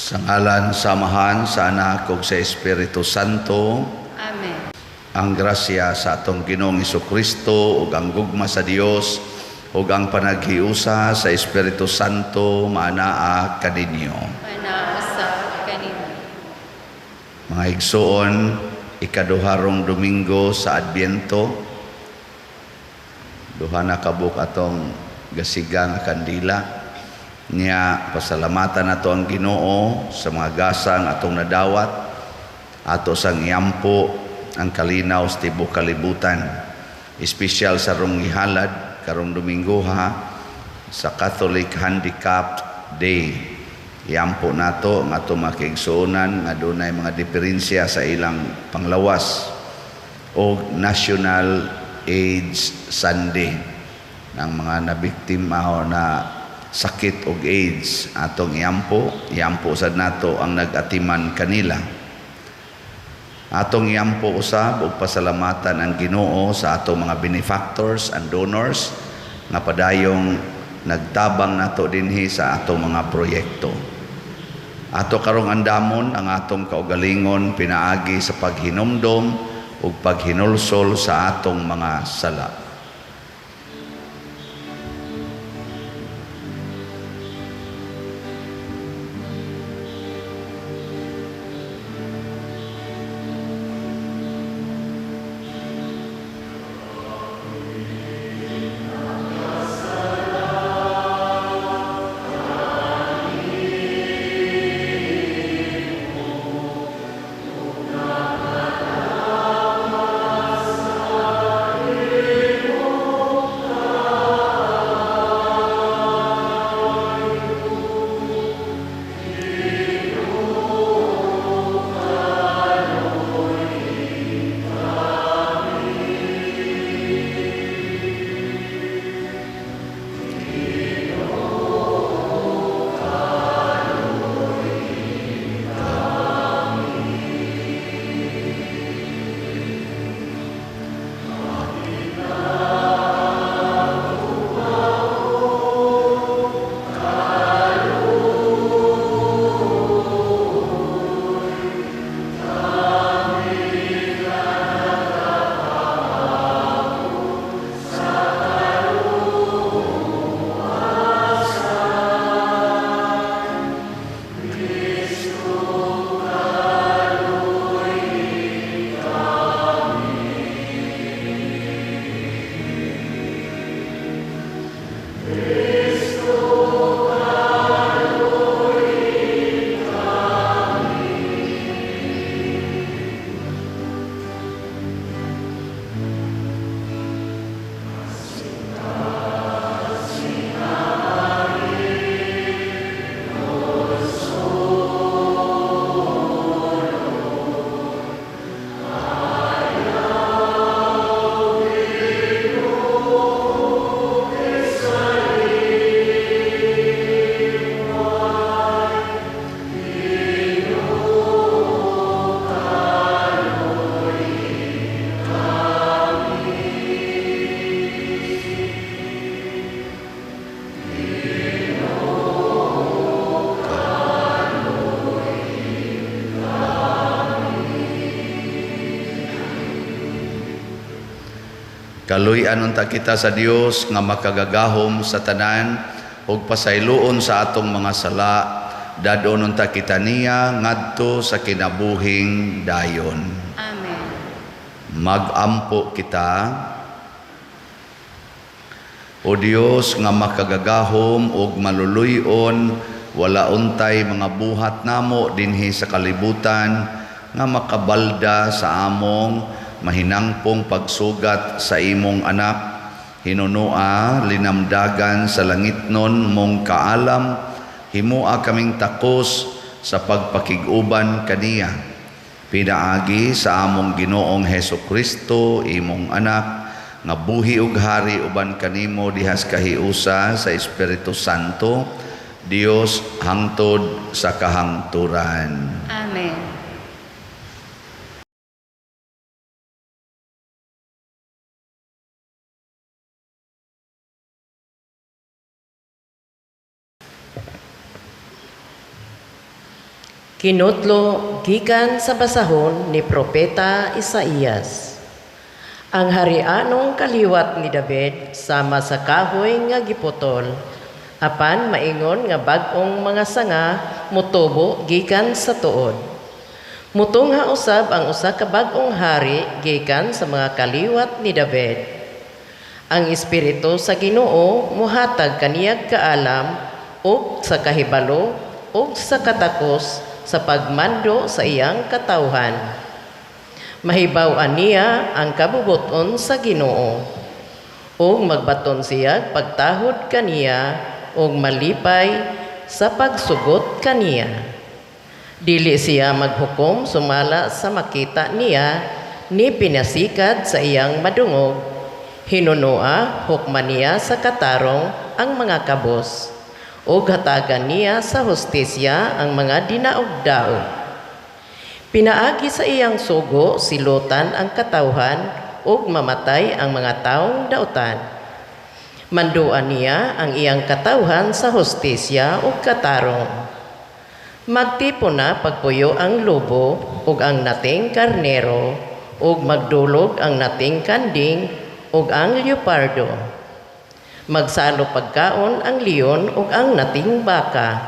Sa ngalan samahan sa Anak ug sa Espiritu Santo. Amen. Ang grasya sa atong Ginoong Jesucristo ug ang gugma sa Dios ug ang panaghiusa sa Espiritu Santo maanaa kaninyo. Panausa kanimo. Mga igsoon, ikaduharong Domingo sa Adbyento, duha na kabuk atong gasigang kandila. Niya pasalamatan nato ang Ginoo sa mga gasang atong nadawat, ato sang iyampo ang kalinaw sa tibok kalibutan. Espesyal sa rong gihalad karong Domingo sa Catholic Handicapped Day. Iyampo nato ang atong makiigsuonan nga dunay mga diferensya sa ilang panglawas o National AIDS Sunday ng mga nabiktima o na sakit og AIDS atong iyampo sad nato ang nagatiman kanila. Atong iyampo usab og pasalamatan ang Ginoo sa atong mga benefactors and donors nga padayong nagtabang nato dinhi sa atong mga proyekto. Ato karong andamon ang atong kaugalingon pinaagi sa paghinumdom ug paghinulsol sa atong mga sala. Kaluy-an unta kita sa Dios nga makagagahom sa tanan ug pasayloon sa atong mga sala, dadon unta kita niya ngadto sa kinabuhing dayon. Amen. Magampo kita. O Dios nga makagagahom ug maluluy-on, wala untay mga buhat namo dinhi sa kalibutan nga makabalda sa among mahinangpong pagsugat sa imong anak, hinunua linamdagan sa langitnon mong kaalam, himua kaming takos sa pagpakiguban kaniya. Pinaagi sa among Ginoong Hesukristo, imong anak, nga buhi ug hari uban kanimo dihas kahiusa sa Espiritu Santo, Dios hangtod sa kahangturan. Amen. Kinutlo gikan sa basahon ni Propeta Isaías. Ang harianong kaliwat ni David sama sa kahoy nga giputol, apan maingon nga bag-ong mga sanga mutubo gikan sa tuod. Mutungha usab ang usa ka bag-ong hari gikan sa mga kaliwat ni David. Ang Espiritu sa Ginoo muhatag kaniyag kaalam ug sa kahibalo ug sa katakos sa pagmando sa iyang katawhan. Mahibaw-an niya ang kabubuton sa Ginoo, ug magbaton siya pagtahod kaniya ug malipay sa pagsugot kaniya. Dili siya maghukom sumala sa makita niya ni pinasikad sa iyang madungog. Hinunua hukman niya sa katarong ang mga kabos, ug hatagan niya sa hustisya ang mga dinaog-daog. Pinaagi sa iyang sugo silutan ang katawhan ug mamatay ang mga taong dautan. Manduan niya ang iyang katawhan sa hustisya ug katarong. Magtipo na pagpuyo ang lobo ug ang nating karnero ug magdulog ang nating kanding ug ang leopardo. Magsalo pagkaon ang leon ug ang nating baka,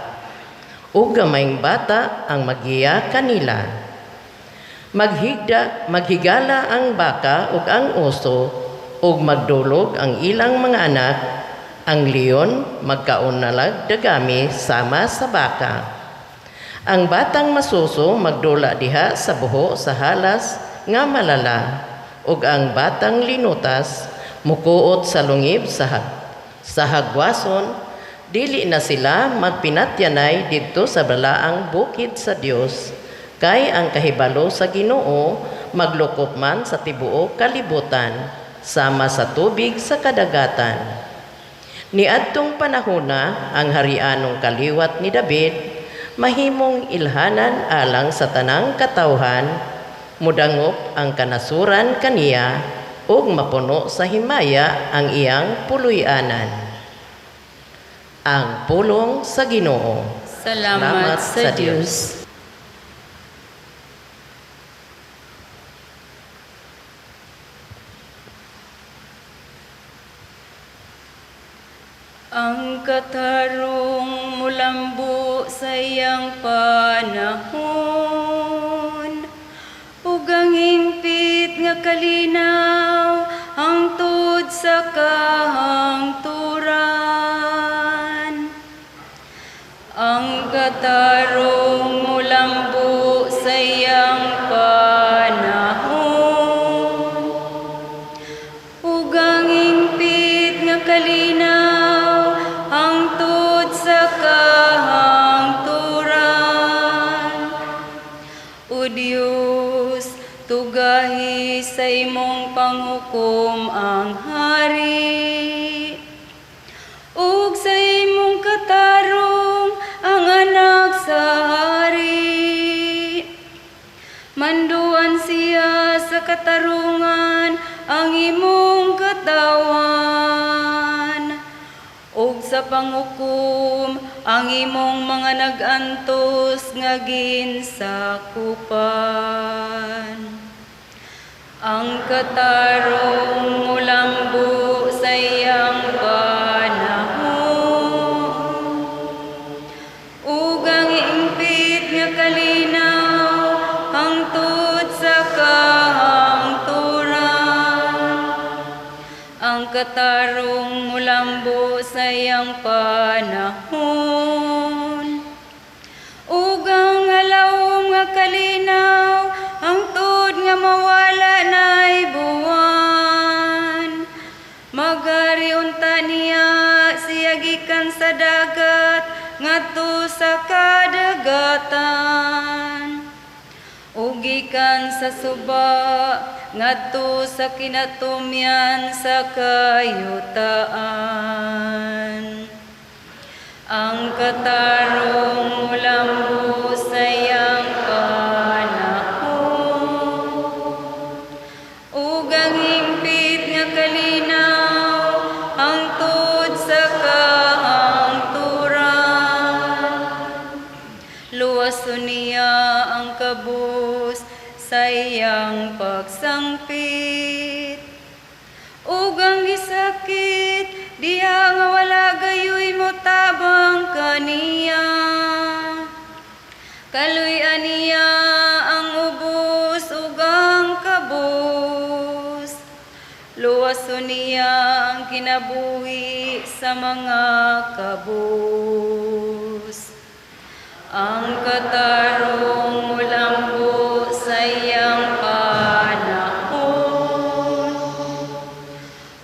ug gamayng bata ang magiya kanila. Maghigala ang baka ug ang oso, ug magdulog ang ilang mga anak. Ang leon magkaunalag dagami sama sa baka. Ang batang masuso magdula diha sa buho sa halas nga malala, ug ang batang linutas mukuot sa lungib sa hagwason. Dili na sila magpinatyanay didto sa balaang bukid sa Dios, kay ang kahibalo sa Ginoo maglukop man sa tibuok kalibutan sama sa tubig sa kadagatan. Niadtong panahona ang harianong kaliwat ni David mahimong ilhanan alang sa tanang katawhan, mudangop ang kanasuran kaniya ug mapuno sa himaya ang iyang puloy-anan. Ang pulong sa Ginoo. Salamat sa Diyos. Ang katarong mulambo sa iyang panahon, ug ang hingpit nga kalinaw hangtod sa kahangturan. Ang katarong mulambo sa iyang panahon, ug ang hingpit nga kalinaw hangtod sa kahangturan. O Diyos, tugahi sa imong panghukom ang hari, ug sa imong katarong ang anak sa hari. Manduan siya sa katarungan ang imong katawan, ug sa panghukom ang imong mga nag-antos nga ginsakupan. Ang katarong mulambo sa iyang panahon, ug ang hingpit nga kalinaw hangtod sa kahangturan. Ang katarong mulambo sa iyang panahon, ug ang alawom nga kalinaw hangtod nga mawala na'y buwan. Magariunta niya siya gikan sa dagat ngadto sa kadagatan, ug gikan sa suba ngadto sa kinatumyan sa kayutaan. Ang katarong mulambo sa iyang panahon, ug ang hingpit nga kalinaw hangtod sa kahangturan. Luwason niya gabus sa iyang pagsangpit. Ug ang gisakit diha nga wala gayoy mo tabang kaniya. Kaluy aniya ang ubos ug ang kabus. Luwason niya ang kinabuhi sa mga kabus. Ang katarong mulambo sa iyang panahon.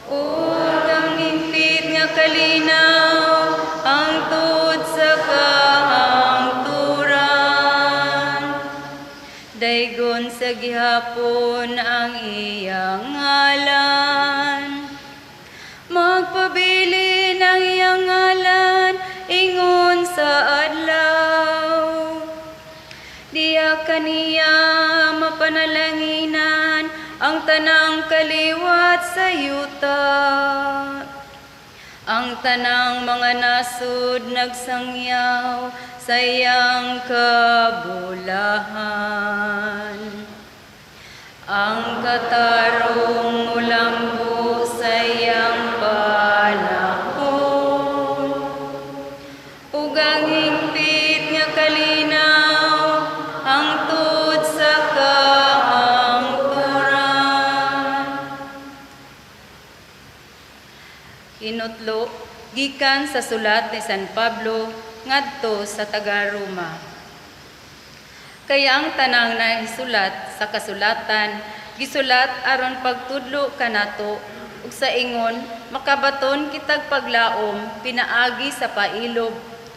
Ug ang hingpit nga kalinaw ang tuod sa kahangturan. Daygon sa gihapon ang iyang ngalan. Magpabilin ang iyang ngalan ingon sa adlaw. Diya kaniya mapanalanginan ang tanang kaliwat sa yuta. Ang tanang mga nasud nagsangyaw sa iyang kabulahan. Ang katarong mulambo sa iyang panahon. Ug ang hingpit nga kalinaw ang tuod sa kahangturan. Kinutlo gikan sa sulat ni San Pablo ngadto sa taga-Roma. Kaya ang tanang nahisulat sa kasulatan, gisulat aron pagtudlo kanato ug sa ingon makabaton kitag paglaom pinaagi sa pailob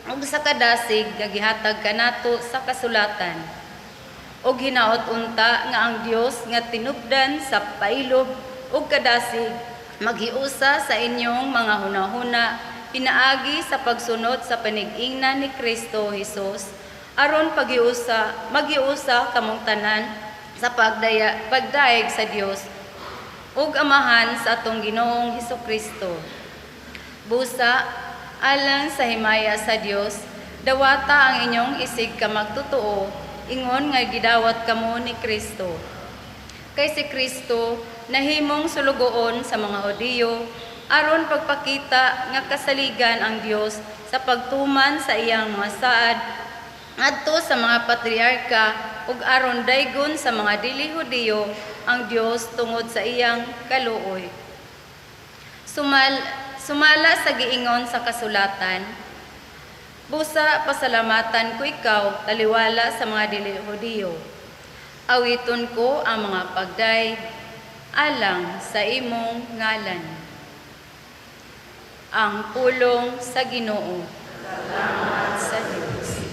ug sa kadasig nga gihatag kanato sa kasulatan. Og hinaot unta nga ang Dios nga tinubdan sa pailob ug kadasig maghiusa sa inyong mga hunahuna pinaagi sa pagsunod sa panig-ingnan ni Kristo Hesus aron magiusa kamong tanan sa pagdaig sa Dios ug amahan sa atong Ginoong Hesukristo. Busa alang sa himaya sa Dios dawata ang inyong isig ka magtotoo ingon nga gidawat kamo ni Kristo. Kay si Kristo nahimong sulugoon sa mga Hudiyo aron pagpakita nga kasaligan ang Dios sa pagtuman sa iyang mga saad ngadto sa mga patriarka ug aron daygon sa mga dili Hudiyo ang Dios tungod sa iyang kaluoy. Sumala sa giingon sa kasulatan, busa pasalamatan ko ikaw taliwala sa mga dili Hudiyo. Awiton ko ang mga pagday alang sa imong ngalan. Ang pulong sa Ginoo. Salamat sa Dios.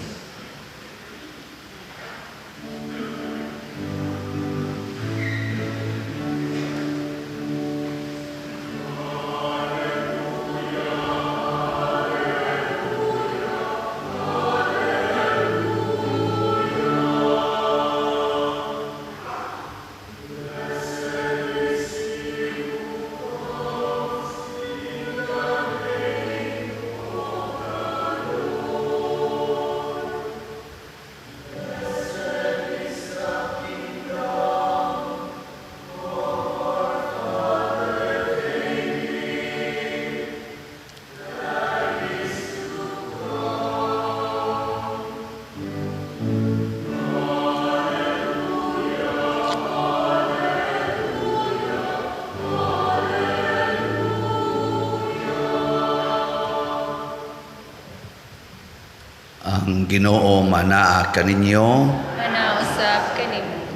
Ang Ginoo manaa kaninyo. Manausap kanimo.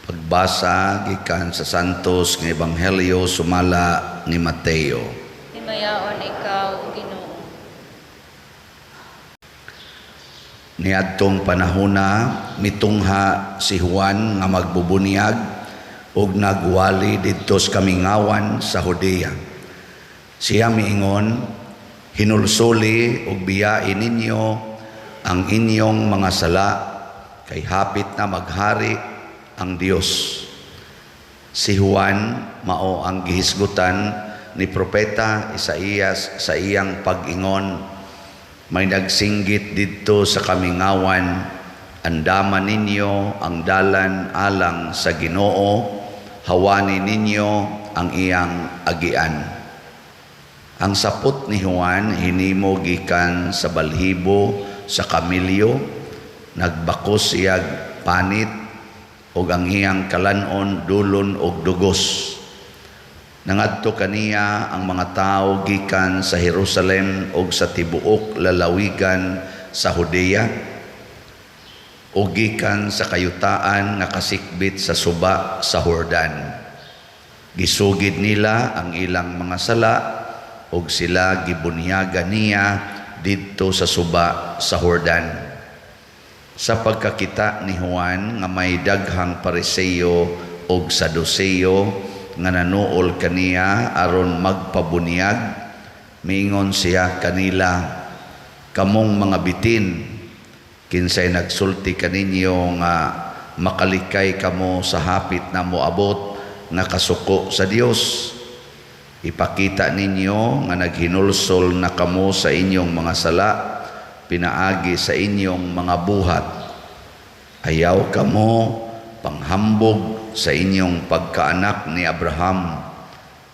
Pagbasa gikan sa Santos nga Ebanghelyo sumala ni Mateo. Himayaon ikaw, Ginoo. Niadtong panahona mitungha si Juan nga magbubunyag ug nagwali didto sa kamingawan sa Judea. Siya miingon, hinulsuli ug biyain ninyo ang inyong mga sala kay hapit na maghari ang Dios. Si Juan mao ang gihisgutan ni propeta Isaías sa iyang pag-ingon, may nagsinggit didto sa kamingawan Andaman ninyo ang dalan alang sa Ginoo, hawani ninyo ang iyang agian. Ang sapot ni Juan hinimo gikan sa balhibo sa kamilyo, nagbakos iyag panit, og ang iyang kalanon dulon og dugos. Nangadto kaniya ang mga tao gikan sa Jerusalem og sa tibuok lalawigan sa Judea, o gikan sa kayutaan nga kasikbit sa suba sa Jordan. Gisugid nila ang ilang mga sala og sila gibunyagan niya didto sa suba sa Jordan. Sa pagkakita ni Juan nga may daghang Pariseo og Saduceo nga nanuol kaniya aron magpabunyag, miingon siya kanila, kamong mga bitin, kinsay nagsulti kaninyo nga makalikay kamo sa hapit na moabot nga kasuko sa Dios. Ipakita ninyo nga naghinulsol na kamo sa inyong mga sala, pinaagi sa inyong mga buhat. Ayaw kamo panghambog sa inyong pagkaanak ni Abraham.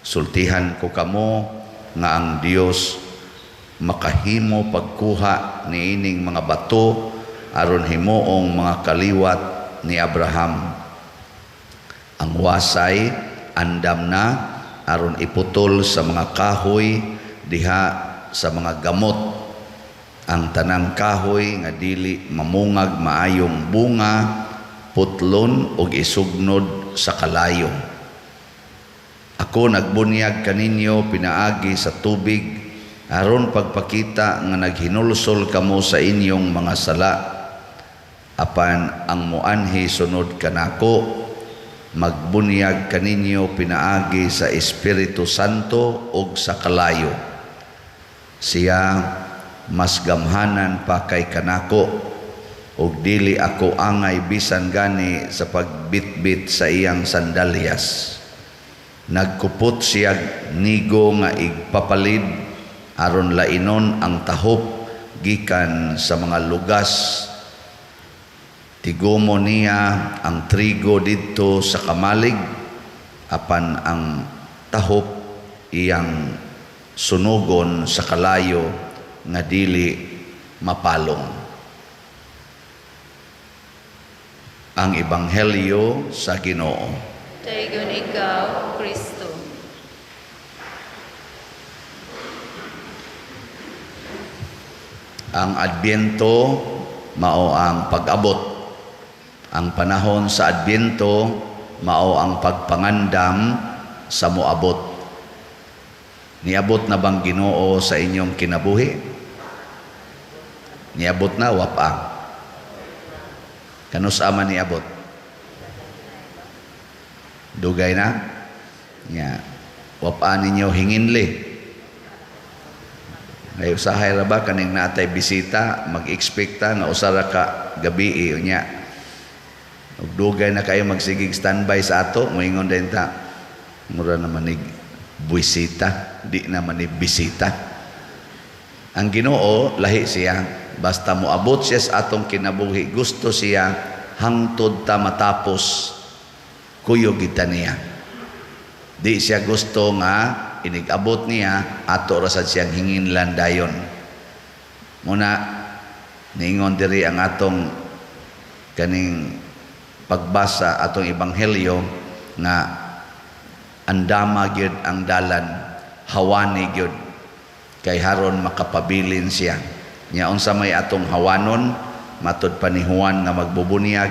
Sultihan ko kamo nga ang Dios makahimo pagkuha ni ining mga bato aron himuong mga kaliwat ni Abraham. Ang wasay andam na aron iputol sa mga kahoy diha sa mga gamot. Ang tanang kahoy nga dili mamungag maayong bunga, putlon og isugnod sa kalayo. Ako nagbunyag kaninyo pinaagi sa tubig aron pagpakita nga naghinulsol kamo sa inyong mga sala. Apan ang muanhi sunod kanako, magbunyag kaninyo pinaagi sa Espiritu Santo ug sa kalayo. Siya mas gamhanan pa kay kanako, ug dili ako angay bisan gani sa pagbitbit sa iyang sandalyas. Nagkupot siya nigo nga igpapalid aron lainon ang tahop gikan sa mga lugas. Tigumo niya ang trigo didto sa kamalig, apan ang tahop iyang sunugon sa kalayo nga dili mapalong. Ang Ebanghelyo sa Ginoo. Dayon ikaw, Kristo. Ang Adbyento mao ang pag-abot. Ang panahon sa Adbyento mao ang pagpangandam sa moabot. Niabot na bang Ginoo sa inyong kinabuhi? Niabot na wapa. Kanus ama niabot? Dugay na? Nya, wapa ninyo hinginli. Ay usahay ra ba kaning natay bisita, mag-expecta nga usara ka gabi nya. Ug dugay na kayo magsigig standby sa ato, moingon din ta. Mura naman ni bisita, di naman ni bisita. Ang Ginoo lahi siya, basta moabot siya sa atong kinabuhi, gusto siya hangtod ta matapos kuyog kita niya. Di siya gusto nga inigabot niya ato ra sad siyang hinginlan dayon. Muna niingon diri ang atong kaning pagbasa atong Ebanghelyo nga andama gyud ang dalan, hawani gyud kay haron makapabilin siya. Nya unsa may atong hawanon, matud pa ni Juan nga magbubunyag,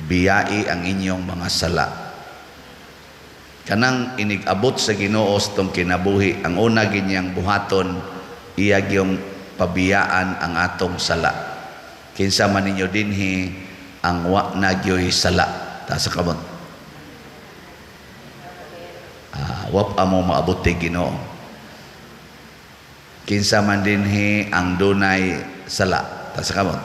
biyai ang inyong mga sala. Kanang inigabot sa Ginoo sa tong kinabuhi, ang una ginyang buhaton, iya gyung pabiyaan ang atong sala. Kinsa man ninyo dinhi ang wa nagyoy sala, ta sa kamot. Wap amo maabot ti Ginoo. Kinsa man dinhi ang dunay sala, ta sa kamot.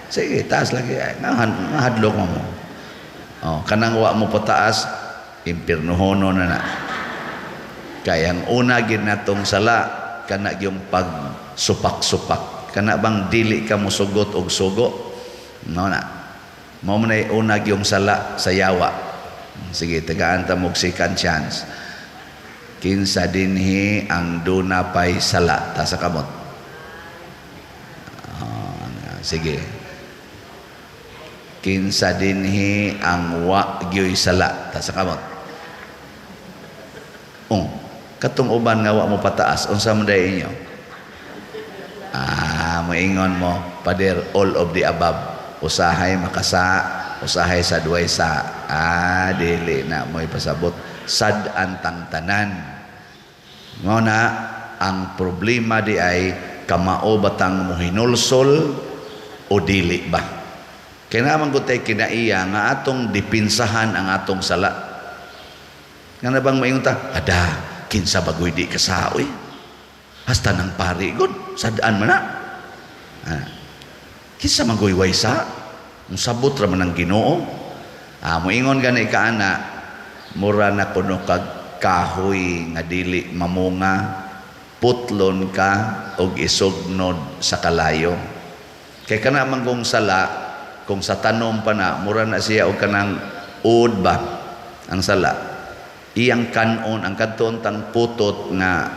Sige, taas lagi. Nahadlok mo. Kanang wa mo pataas, impirnohono na. Kaya ang una gid natong sala kana yung pagsupak-supak. kana bang dili ka mosugot og sugo. Mao na. Mao man ay unag yung sala sa yawa. Sige, tagaan ta mo second chance. Kinsa dinhi ang duna pay sala ta sa kamot. Sige. Kinsa dinhi ang wa gyoy sala ta sa kamot. Katong uban nga wa mo pataas, unsa man day inyo? Moingon mo, Pader, all of the above. Usahay makasa, usahay sa duway sa. Dili na mo ipasabot. Sad antang tanan. Ngo na, ang problema di ay kamao batang mo hinulsol o dili ba? Kaya naman ko tayo kinaiya nga atong dipinsahan ang atong sala. Nga na bang mayon ta? Ada, kinsa bagoy di kasaoy. Hasta ng pari god, sadaan man na. Kinsa magoy waysa, sabot ra man ang Ginoo. Moingon gani ka ana, mura na kuno kag kahoy nga dili mamunga, putlon ka og isugnod sa kalayo. Kay kana man kung sala, kung sa tanom pa na, mura na siya og kanang ud ba ang sala. Iyang kanon, ang kadton tang putot nga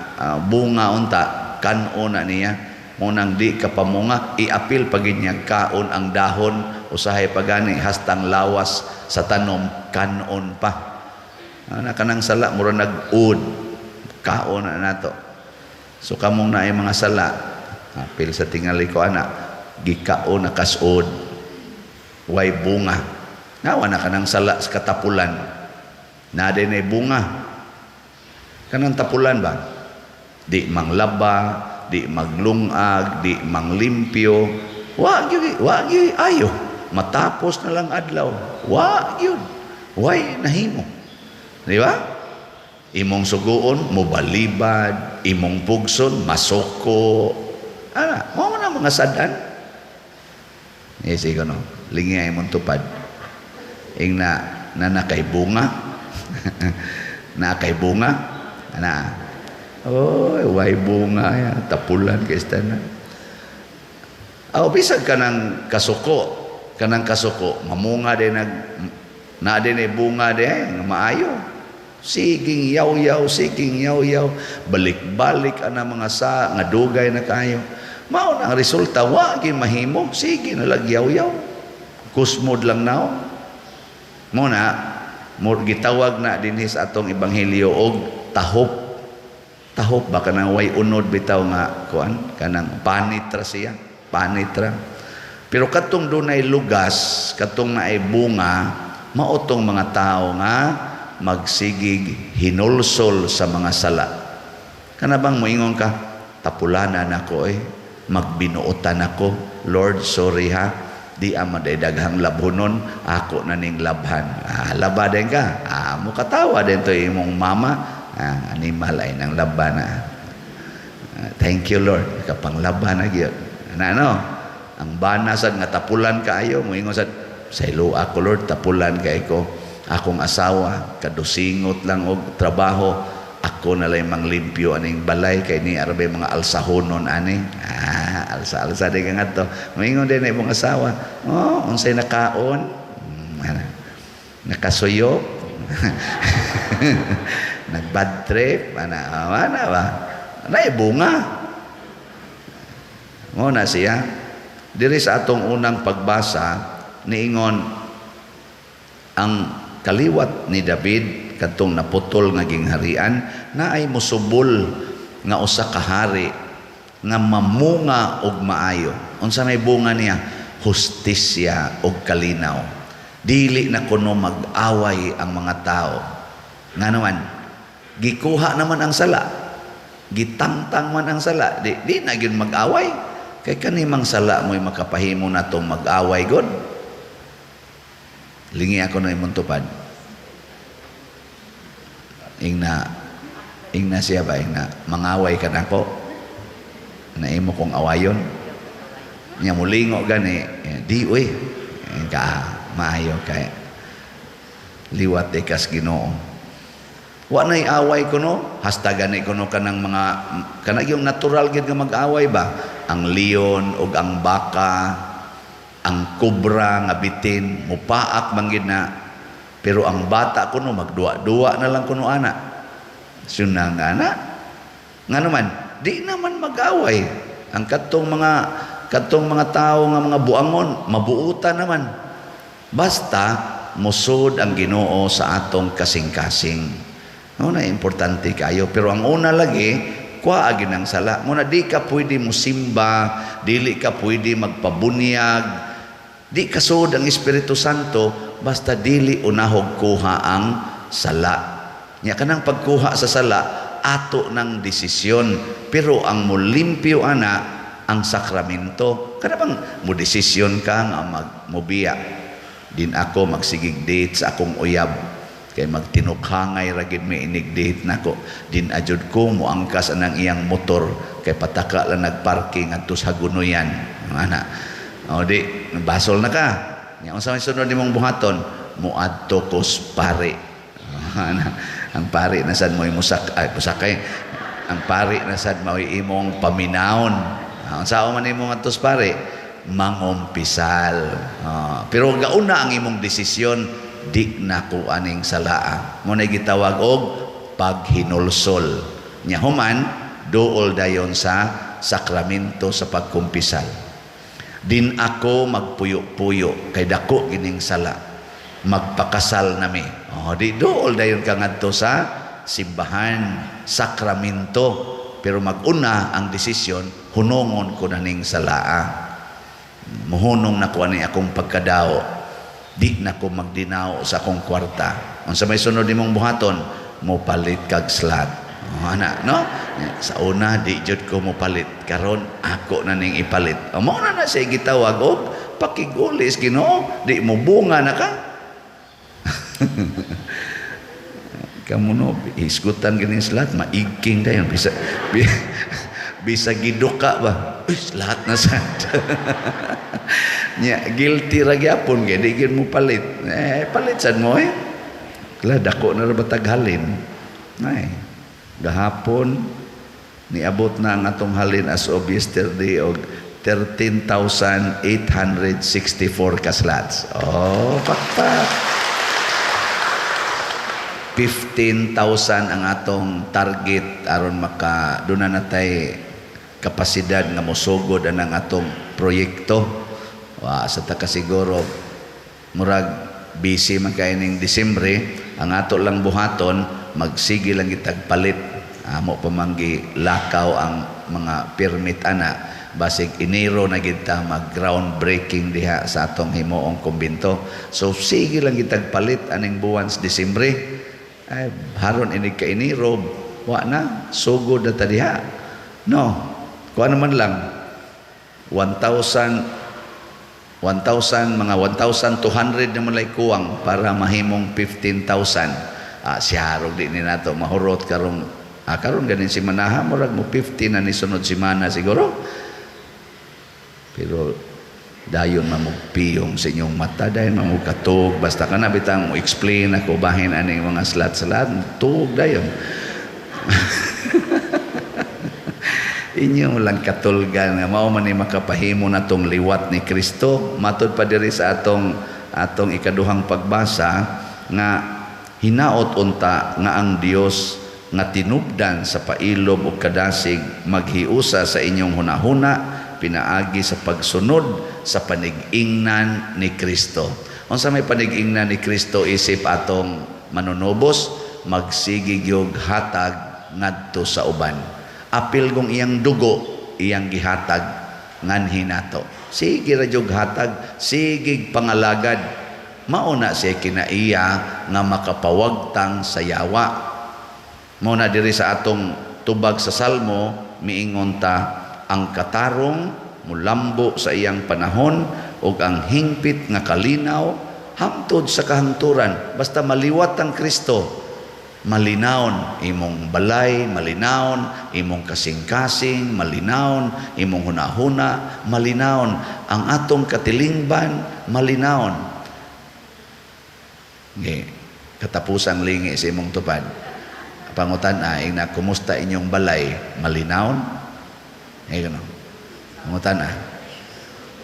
bunga unta, kanon na niya. Munang di kapamunga, iapil pagin niya kaon ang dahon, usahay pagani hastang lawas sa tanom, kanon pa. Kanang sala, mura nag-ud, kaon na nato. So kamong na ay mga sala, apil sa tingali ko anak, gikaon na kasod, way bunga. Nawa na kanang sala sa katapulan, na din ay bunga. Kanang tapulan ba? Di manglaba, di maglungag, di manglimpyo. Wag yun, ayo. Matapos na lang adlaw. Wag yun. Way nahimo. Di ba? Imong suguon, mubalibad. Imong pugson, masoko. Mo na mga sadan. Isi ko no. Lingi ay mong tupad. Ing na nakay bunga. Nakay bunga. Way bunga ya, tapulan kay tanan. Bisag kanang kasuko, mamunga din na din ay bunga din maayo. Siging yaw-yaw, balik-balik ana mga sa nga dugay na kayo. Mao na ang resulta wa gyud mahimo, sige na lag yaw-yaw. Kusmod lang now. Mo na gitawag na dinhi sa atong ebanghelyo og tahop baka nang way unod bitaw nga kuan kanang panitra siya, panitra. Pero katong dunay lugas, katong naay bunga, maotong mga tao nga magsigig hinulsol sa mga sala. Kana bang moingon ka, tapulanan ako magbinuotan ako, Lord sorry ha, di amaday daghang labhonon, ako na ning labhan. Laba din ka, mukatawa din to imong mama. Animal ay nang laban na. Thank you Lord, kapang laban na gyud. Ang banasan nga tapulan kaayo, moingon sa ilo ako Lord, tapulan kay ko. Akong asawa, kadusingot lang og trabaho, ako na lang manglimpyo aning balay kay ni arabe mga alsahonon ani. Alsa di ka nga to. Moingon din ay mong asawa, unsay nakaon? Nakasuyo. Nag-bad trip, ba? Naibunga. Muna siya. Diri sa atong unang pagbasa, niingon, ang kaliwat ni David, katong naputol nga gingharian, na ay musubol nga usa ka hari, nga mamunga og maayo. Unsa may bunga niya? Hustisya og kalinaw. Dili na kuno mag-away ang mga tao. Nga naman, gikuha naman ang sala, gitangtang man ang sala, di na gyud mag-away. Kay kanimang sala mo'y makapahimo na itong mag-away god. Lingi ako na imong tupad. Ingna siya ba? Mangaway ka na ko. Na imo kong awayon. Nya mulingo gani, di maayo kay liwat ikas Ginoo. Wa nay away kuno, hasta gani kuno kanang mga kanang yung natural gid nga mag-away ba? ang leon ug ang baka, ang kubra nga bitin mupaak man gid na, pero ang bata kuno magduwa-duwa na lang kuno ana. Sunang ana nga naman di naman mag-away ang katong mga tao nga mga buangon, mabuutan naman basta musod ang Ginoo sa atong kasing-kasing. Na importante kayo, pero ang una lagi kuha agin ang sala. Muna di ka pwede musimba, dili ka pwede magpabunyag, di kasud ang Espiritu Santo basta dili unahog kuha ang sala. Nya kanang pagkuha sa sala ato ng desisyon, pero ang mulimpyo ana ang sakramento. Kana bang mo desisyon ka nga magmubiya din ako magsigig date sa akong uyab kay magtinukhangay ra gid may inig date nako, din ajud ko moangkas anang iyang motor kay pataka lang nagparking adto sa Hagunoyan ana. O di basol na ka nya unsa may sunod nimong buhaton, moadto ko pare. Ang pari na sad mo pusakay, ang pari na sad mo imong paminaon. Unsa man imong atos pare, mangumpisal. Pero gauna ang imong desisyon, di na ko aning salaa. Mo na gitawag og paghinulsol. Nya human duol dayon sa sakramento sa pagkumpisal. Din ako magpuyo-puyo kay dako kining sala. Magpakasal nami. Di duol dayon ka ngadto sa simbahan, sakramento. Pero maguna ang desisyon, hunongon ko na ning salaa. Muhunong na ko ani akong pagkadao. Di na ko magdinaw sa akong kwarta. Unsa may sunod nimong buhaton, mo palit kag slot. Ana, no? Sa una di jud ko mo palit, karon ako na ning ipalit. Mao na siya gitawag og pakigulis Ginoo, di mo bunga na ka. Kamu no iskutan ganing slot maigking dayon bisa giduka ba lahat na sad. Nya guilty ra gyapon kay di gid mo palit. Palit sad mo kala dako na ra batag halin. Gahapon niabot na ang atong halin as of yesterday og 13,864 ka slots. Pakpak. 15,000 ang atong target aron maka duna natay kapasidad nga mosugod ang atong proyekto. Sa ta kasiguro murag busy man kay ning Disyembre, ang ato lang buhaton magsige lang gitag palit. Amo pamanggi lakaw ang mga permit ana basig Enero na gid ta mag groundbreaking diha sa atong himuong kumbento. So sige lang gitag palit aning buwan sa Disyembre. Ay haron ini ka Enero wa na sugod na ta diha. No, kuha naman lang 1,200 naman lay kuwang para mahimong 15,000. Siharog di ni nato mahurot karong karon ganin si manaha murag mo 15 na ni sunod semana siguro. Pero dayon mamugpiyong sa inyong mata, dayon mamugkatog basta ka na bitang mo explain ako bahin aning mga slat-slat tug dayon. Inyo lang katulgan nga mao man ni makapahimo natong liwat ni Kristo. Matud pa diri sa atong ikaduhang pagbasa nga hinaot unta nga ang Dios nga tinubdan sa pailob o kadasig maghiusa sa inyong hunahuna pinaagi sa pagsunod sa panig-ingnan ni Kristo. Unsa may panig-ingnan ni Kristo isip atong manunobos, magsigig yog hatag ngadto sa uban. Apil kung iyang dugo, iyang gihatag nganhi nato. Sige ra jog hatag, sigig pangalagad. Mauna siya kinaiya nga makapawagtang sa yawa. Muna diri sa atong tubag sa Salmo, miingon ta, ang katarong mulambo sa iyang panahon ug ang hingpit nga kalinaw hangtod sa kahangturan. Basta maliwat ang Kristo, malinawon imong balay, malinawon imong kasing-kasing, malinawon imong hunahuna, malinawon ang atong katilingban, malinawon. Katapusang lingi sa imong tupad. Pangutan ay na kumusta inyong balay, malinawon? Ngutan na.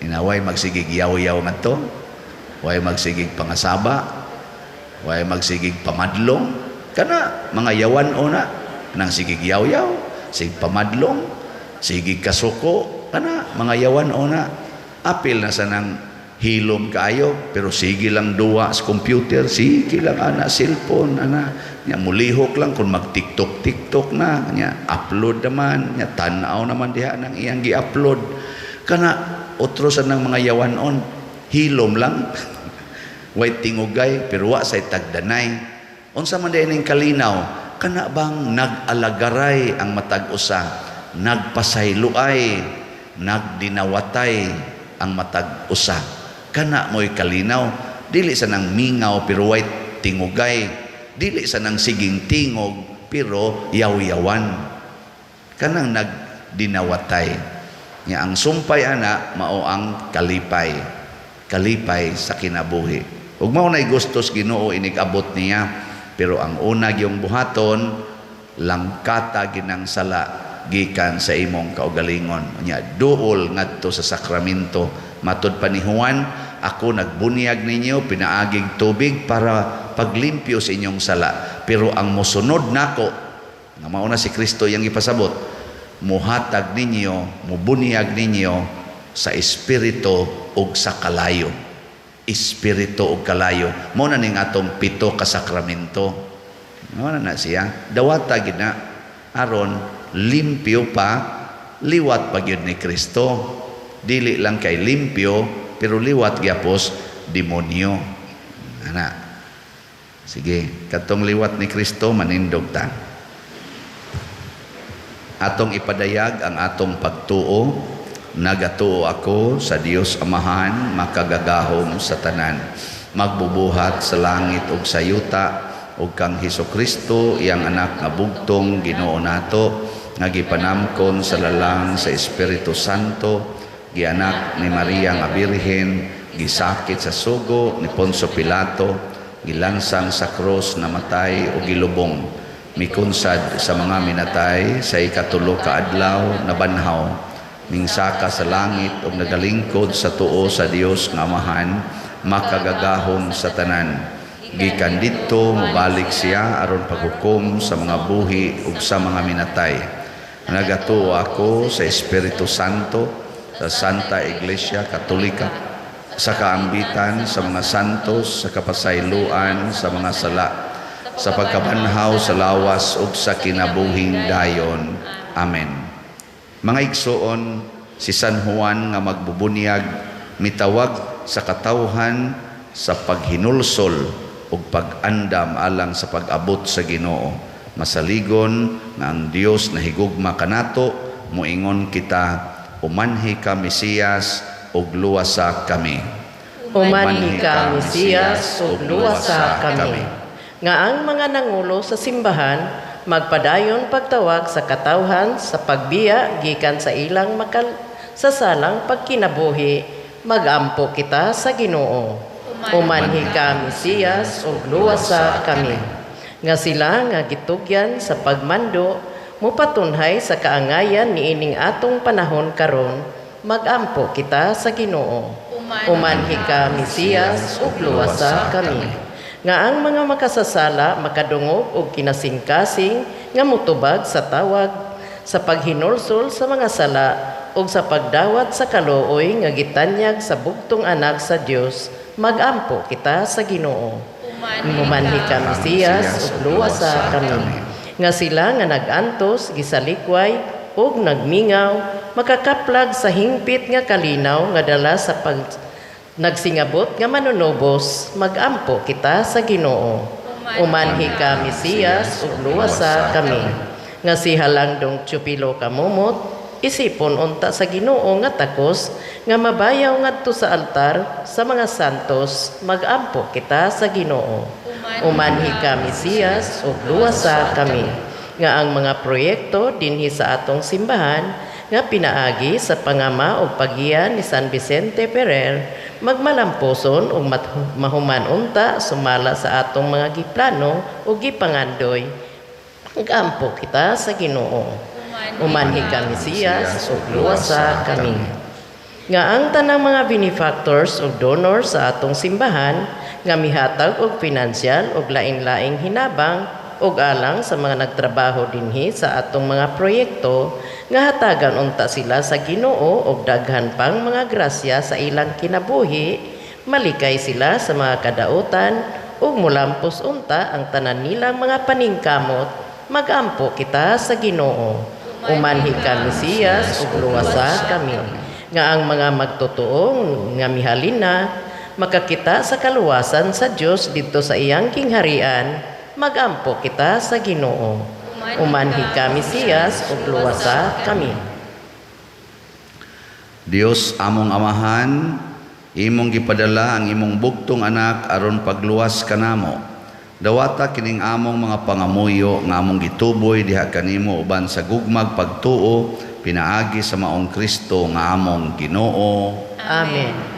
Inaway magsigig yaw-yaw nga to. Way magsigig pangasaba. Way magsigig pamadlong. Kana, mga yawan o na. Nang sigig yaw-yaw. Sigig pamadlong. Sigig kasuko. Kana, mga yawan o na. Apil na sa nang hilom kayo. Pero sige lang duwa sa computer. Sige lang ana, cellphone, ana. Nya mulihok lang kung mag-tiktok na. Nya upload naman. Nya tanaw naman diha nang iyang gi-upload. Kana, utrosan ng mga yawanon, hilom lang. Way tingugay, pero wa say tagdanay. Unsa man din ning kalinaw, kana bang nag-alagaray ang matag usa, nagpasayloay, nagdinawatay ang matag usa. Kana mo'y kalinaw, dili sa nang mingaw pero way tingugay, dili sa nang siging tingog pero yaw-yawan. Kanang nagdinawatay. Nya ang sumpay ana mao ang kalipay. Kalipay sa kinabuhi. Ug mao nay gustos Ginoo inig-abot niya, pero ang una gyung buhaton langkata ginang sala gikan sa imong kaugalingon. Nya duol ngadto sa sakramento. Matud pa ni Juan, ako nagbunyag ninyo pinaaging tubig para paglimpyo sa inyong sala. Pero ang mosunod nako, nga mao na si Kristo yang ipasabot, muhatag ninyo, mubunyag ninyo sa espiritu ug sa kalayo. Espiritu ug kalayo. Mao na ning atong 7 ka sakramento. Mao na siya. Dawata gid na aron limpyo pa, liwat pa gyud ni Kristo. Dili lang kay limpyo, pero liwat gyapos demonyo. Ana. Sige, katong liwat ni Kristo manindog ta. Atong ipadayag ang atong pagtuo. Nagatuo ako sa Dios Amahan, makagagahom sa tanan, magbubuhat sa langit ug sa yuta, ug kang Hesukristo iyang anak nga bugtong Ginoo nato, nga gipanamkon sa lalang sa Espiritu Santo, gianak ni Maria nga Birhen, gisakit sa sugo ni Poncio Pilato, gilansang sa krus, namatay ug gilubong, mikunsad sa mga minatay, sa ikatulo ka adlaw nabanhaw, mingsaka sa langit ug nagalingkod sa tuo sa Dios nga Amahan, makagagahom sa tanan. Gikan didto mobalik siya aron paghukom sa mga buhi ug sa mga minatay. Nagatuo ako sa Espiritu Santo, sa Santa Iglesia Katolika, sa kaambitan sa mga santos, sa kapasayloan sa mga sala, sa pagkabanhaw sa lawas ug sa kinabuhing dayon. Amen. Mga igsoon, si San Juan nga magbubunyag mitawag sa katawhan sa paghinulsol ug pag-andam alang sa pag-abot sa Ginoo. Masaligon nga ang Dios na higugma kanato, muingon kita, umanhi ka Mesiyas ug luwasa kami. Umanhi ka Mesiyas ug luwasa kami. Nga ang mga nangulo sa simbahan magpadayon pagtawag sa katawhan sa pagbiya gikan sa ilang sasalang pagkinabuhi, magampo kita sa Ginoo. Umanhi ka Mesiyas ug luwasa kami. Nga sila nga gitugyan sa pagmando, mupatunhay sa kaangayan niining atong panahon karon, magampo kita sa Ginoo. Umanhi ka Mesiyas ug luwasa kami. Nga ang mga makasasala makadungog og kinasingkasing nga mutubag sa tawag sa paghinulsol sa mga sala ug sa pagdawat sa kaluoy nga gitanyag sa bugtong anak sa Dios, magampo kita sa Ginoo. Umanhi ka Mesiyas ug luwasa kami. Nga sila nga nagantos gisalikway ug nagmingaw, makakaplag sa hingpit nga kalinaw nga dala sa nagsingabot nga manunubos, magampo kita sa Ginoo. Umanhi ka Mesiyas ug luwasa kami. Nga si Halangdong Tsupilo kamumot, isipon unta sa Ginoo nga takos, nga mabayaw ngadto sa altar sa mga santos, magampo kita sa Ginoo. Umanhi ka Mesiyas ug luwasa kami. Nga ang mga proyekto dinhi sa atong simbahan nga pinaagi sa pangama o paggiya ni San Vicente Ferrer, magmalamposon o mahuman unta sumala sa atong mga giplano o gipangandoy. Magampo kita sa Ginoo. Umanhi ka Mesiyas ug luwasa kami. Nga ang tanang mga benefactors ug donors sa atong simbahan nga mihatag og pinansyal ug lain-laing hinabang ug alang sa mga nagtrabaho dinhi sa atong mga proyekto nga hatagan unta sila sa Ginoo og daghan pang mga grasya sa ilang kinabuhi, malikay sila sa mga kadautan ug mulampos unta ang tanan nilang mga paningkamot, magampo kita sa Ginoo. Umanhi ka Mesiyas ug luwasa kami. Nga ang mga magtotoo nga mihalina makakita sa kaluwasan sa Dios didto sa iyang kingharian, magampo kita sa Ginoo. Umanhi ka Mesiyas ug luwasa kami. Dios among amahan, imong gipadala ang imong bugtong anak aron pagluwas kanamo. Dawata kining among mga pangamuyo nga among gituboy diha kanimo uban sa gugmag pagtuo pinaagi sa maong Kristo nga among Ginoo. Amen.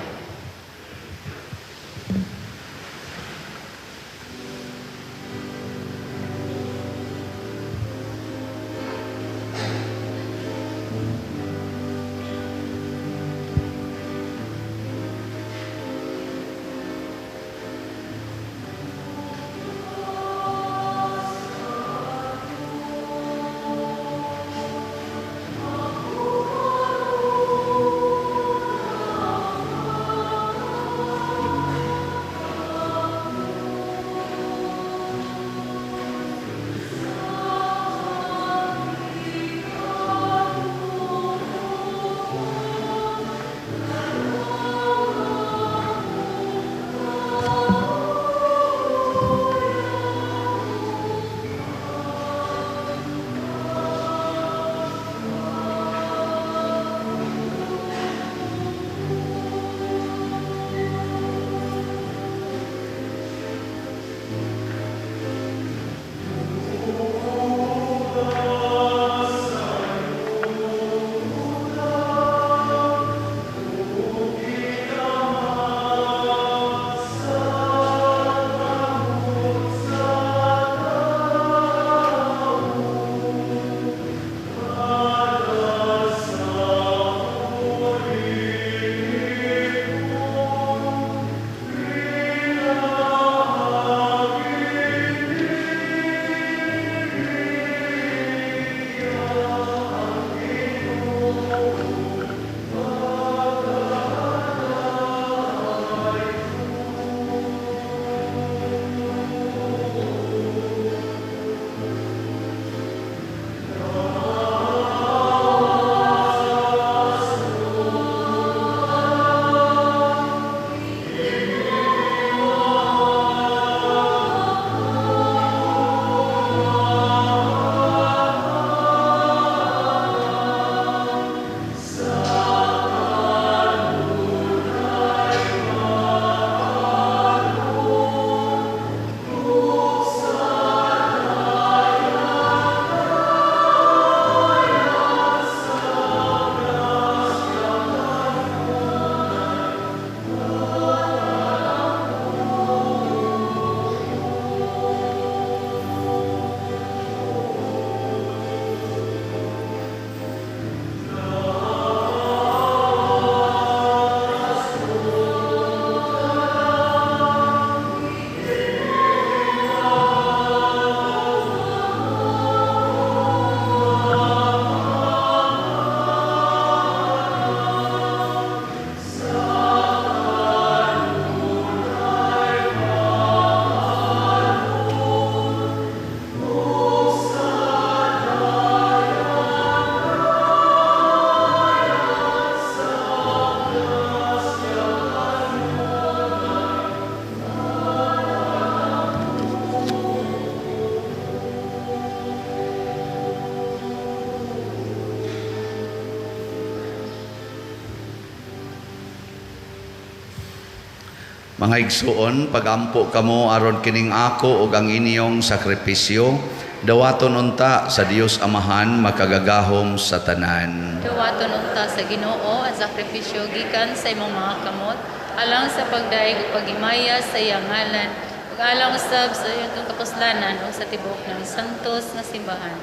Mga igsuon, pagampo kamo aron kining ako ug ang inyong sakripisyo, dawaton unta sa Dios Amahan makagagahom sa tanan. Dawaton unta sa Ginoo ang sakripisyo gikan sa imong mga kamot, alang sa pagdaig ug pagimaya sa iyang ngalan, ug alang usab sa iyong kapuslanan ug sa tibuok ng santos nga simbahan.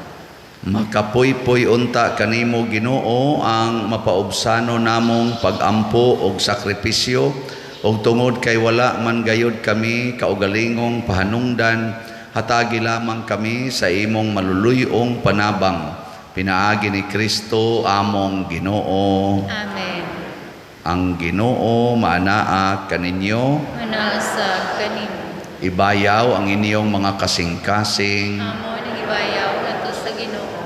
Makapoy-poy unta kanimo Ginoo ang mapaubsano namong pagampo og sakripisyo og tungod kay wala man gayud kami kaugalingong pahanungdan, hatagi lamang kami sa imong maluluyong panabang. Pinaagi ni Kristo among Ginoo. Amen. Ang Ginoo maanaa kaninyo, Manasa kanimo. ibayaw ang inyong mga kasing-kasing. Amo nang ibayaw nato sa Ginoo.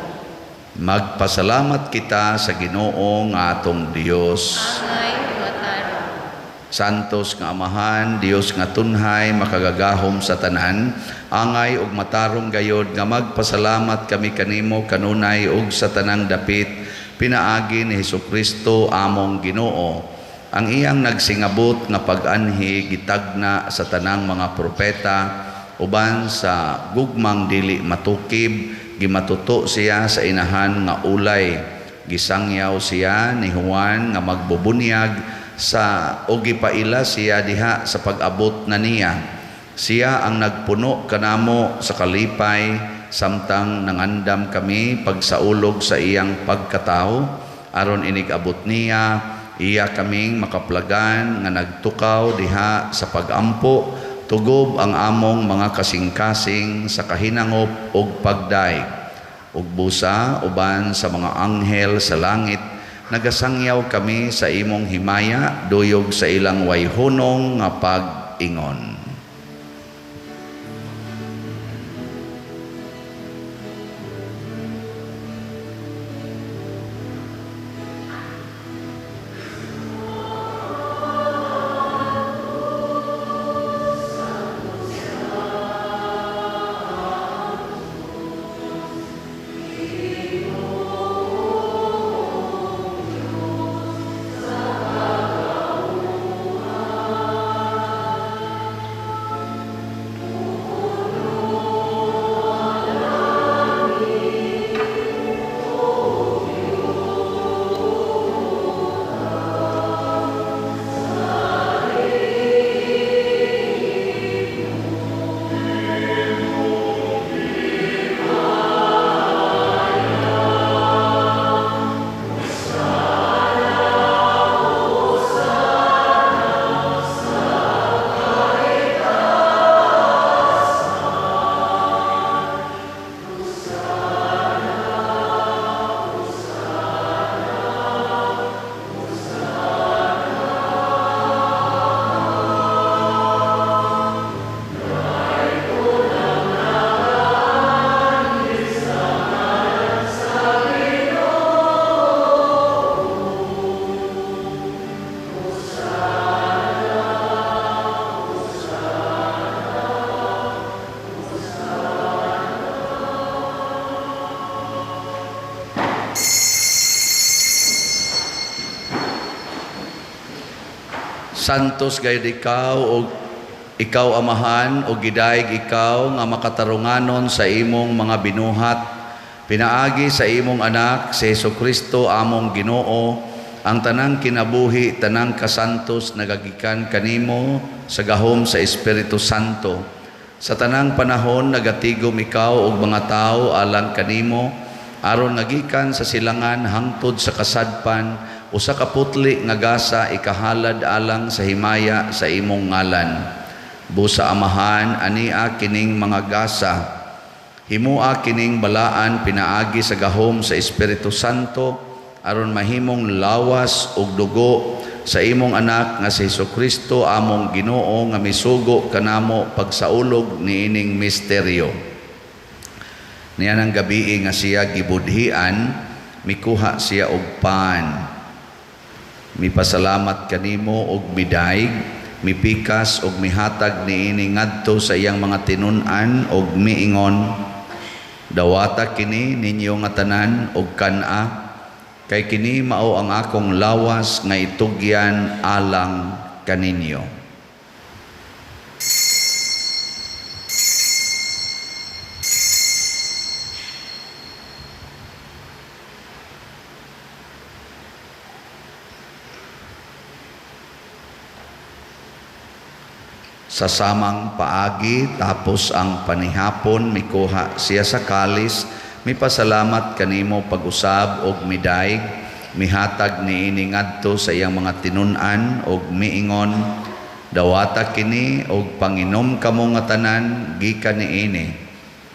Magpasalamat kita sa Ginoo nga atong Dios. Angay mataro. Santos nga Amahan, Dios nga tunhay, makagagahom sa tanan, angay ug matarong gayod nga magpasalamat kami kanimo kanunay ug sa tanang dapit, pinaagi ni Hesukristo among Ginoo. Ang iyang nagsingabot nga pag-anhi gitagna sa tanang mga propeta, uban sa gugmang dili matukib, gimatuto siya sa inahan nga ulay. Gisangyaw siya ni Juan nga magbubunyag o gipaila siya diha sa pag-abot na niya. Siya ang nagpuno kanamo sa kalipay, samtang nangandam kami pagsaulog sa iyang pagkatao. Aron inig-abot niya, iya kaming makaplagan nga nagtukaw diha sa pagampo, tugob ang among mga kasing-kasing sa kahinangop ug pagdaig. Ug busa uban sa mga anghel sa langit, nagasangyaw kami sa imong himaya, duyog sa ilang wayhunong nga pag-ingon. Santos gayud ikaw o ikaw Amahan o gidayeg ikaw nga makatarunganon sa imong mga binuhat, pinaagi sa imong anak si Hesukristo among Ginoo, ang tanang kinabuhi, tanang kasantos nagagikan kanimo sa gahom sa Espiritu Santo. Sa tanang panahon nagatigom ikaw og mga tao alang kanimo, aron nagikan sa silangan hangtod sa kasadpan, usa ka putli nga gasa ikahalad alang sa himaya sa imong ngalan. Busa Amahan, ania kining mga gasa, himua kining balaan pinaagi sa gahom sa Espiritu Santo, aron mahimong lawas ug dugo sa imong anak nga si Hesukristo among Ginoo, nga misugo kanamo pagsaulog niining misteryo. Niya ng gabi nga siya gibudhian, mikuha siya og pan. Mipasalamat kanimo og midayeg, mipikas og mihatag niini ngadto sa iyang mga tinun-an og miingon, dawata kini ninyo nga tanan og kana, kay kini mao ang akong lawas nga itugyan alang kaninyo. Sa samang paagi tapos ang panihapon, mikuha siya sa kalis, mipasalamat kanimo pag-usab og midaig, mihatag niini ngadto sa iyang mga tinun-an og miingon, dawata kini og panginom kamo nga tanan gikan niini.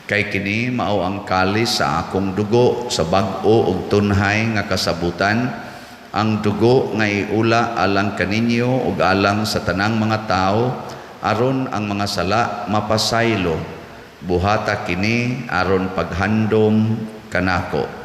Kay kini mao ang kalis sa akong dugo sa bag-o og tunhay nga kasabutan, ang dugo nga iula alang kaninyo ug alang sa tanang mga tao aron ang mga sala mapasaylo. Buhata kini aron paghandom kanako.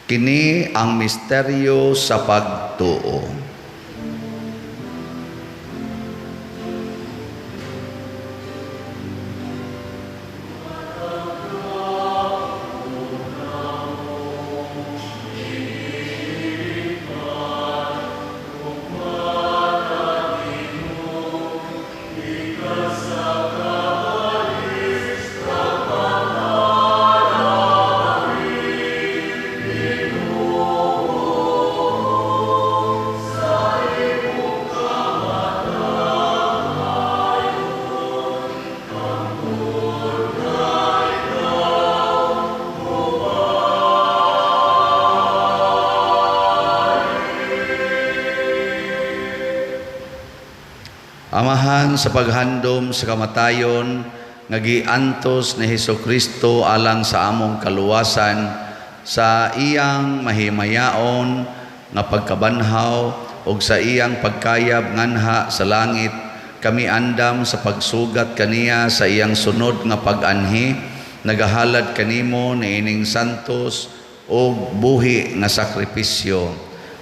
Kini ang misteryo sa pagtuo. Amahan sa paghandom sa kamatayon nga giantos ni Hesukristo alang sa among kaluwasan, sa iyang mahimayaon nga pagkabanhaw ug sa iyang pagkayab nganha sa langit, kami andam sa pagsugat kaniya sa iyang sunod nga pag-anhi, nagahalad kanimo niining santos ug buhi nga sakripisyo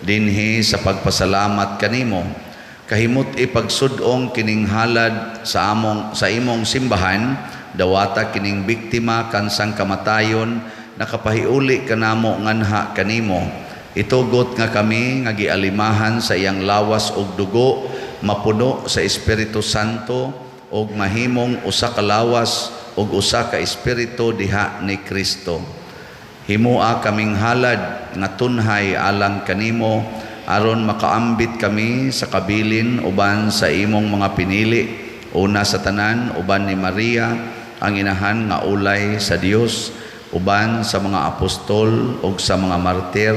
dinhi sa pagpasalamat kanimo. Kahimot ipagsudong kining halad sa imong simbahan, dawata kining biktima kansang kamatayon, nakapahiuli kanamo nganha kanimo. Itugot nga kami nga gialimahan sa iyang lawas og dugo, mapuno sa Espiritu Santo og mahimong usa ka lawas og usa ka espiritu diha ni Kristo. Himua kaming halad nga tunhay alang kanimo, aron makaambit kami sa kabilin uban sa imong mga pinili, una sa tanan uban ni Maria ang inahan nga ulay sa Dios, uban sa mga apostol ug sa mga martir,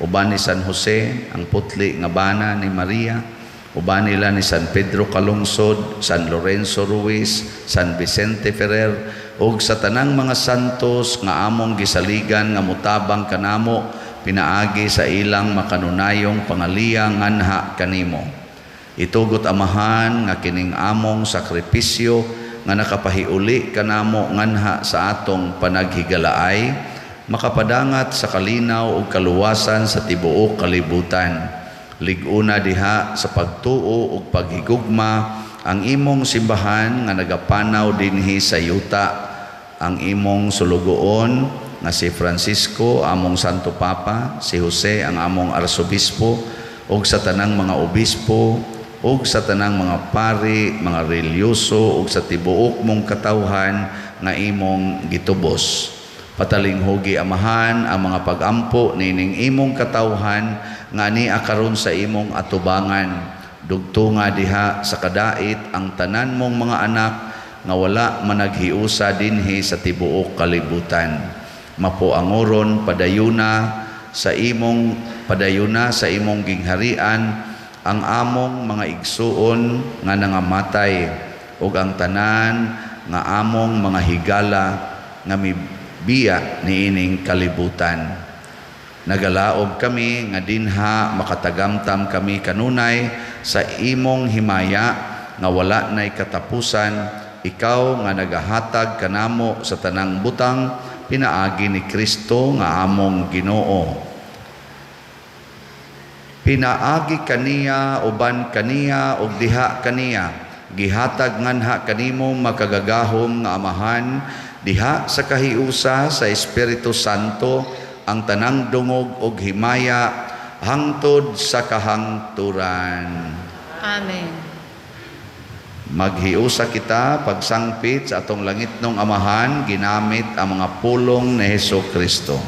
uban ni San Jose ang putli nga bana ni Maria, uban nila ni San Pedro Calungsod, San Lorenzo Ruiz, San Vicente Ferrer ug sa tanang mga santos nga among gisaligan nga mutabang kanamo, pinaagi sa ilang makanunayong pangaliya nganha kanimo. Itugot amahan nga kining among sakripisyo nga nakapahiuli kanamo nganha sa atong panaghigalaay, makapadangat sa kalinaw ug kaluwasan sa tibuok kalibutan. Liguna diha sa pagtuo ug paghigugma ang imong simbahan nga nagapanaw dinhi sa yuta, ang imong sulugoon nga si Francisco among Santo Papa, si Jose ang among Arsobispo, ug sa tanang mga obispo, ug sa tanang mga pari, mga relyoso, ug sa tibuok mong katawhan nga imong gitubos. Patalinghugi amahan ang mga pag-ampo nining imong katawhan nga ania karon sa imong atubangan. Dugtunga diha sa kadait ang tanan mong mga anak nga wala managhiusa dinhi sa tibuok kalibutan. Mapuangoron padayuna sa imong gingharian ang among mga igsuon nga nangamatay ug ang tanan nga among mga higala nga mibiya niining kalibutan. Nagalaob kami nga dinha makatagamtam kami kanunay sa imong himaya nga wala nay katapusan, ikaw nga nagahatag kanamo sa tanang butang, pinaagi ni Kristo nga among Ginoo. Pinaagi kaniya uban kaniya ug diha kaniya, gihatag nganha kanimo makagagahom nga amahan, diha sa kahiusa sa Espiritu Santo ang tanang dungog ug himaya hangtod sa kahangturan. Amen. Maghiusa kita pagsangpit sa atong langitnong Amahan ginamit ang mga pulong ni Hesukristo.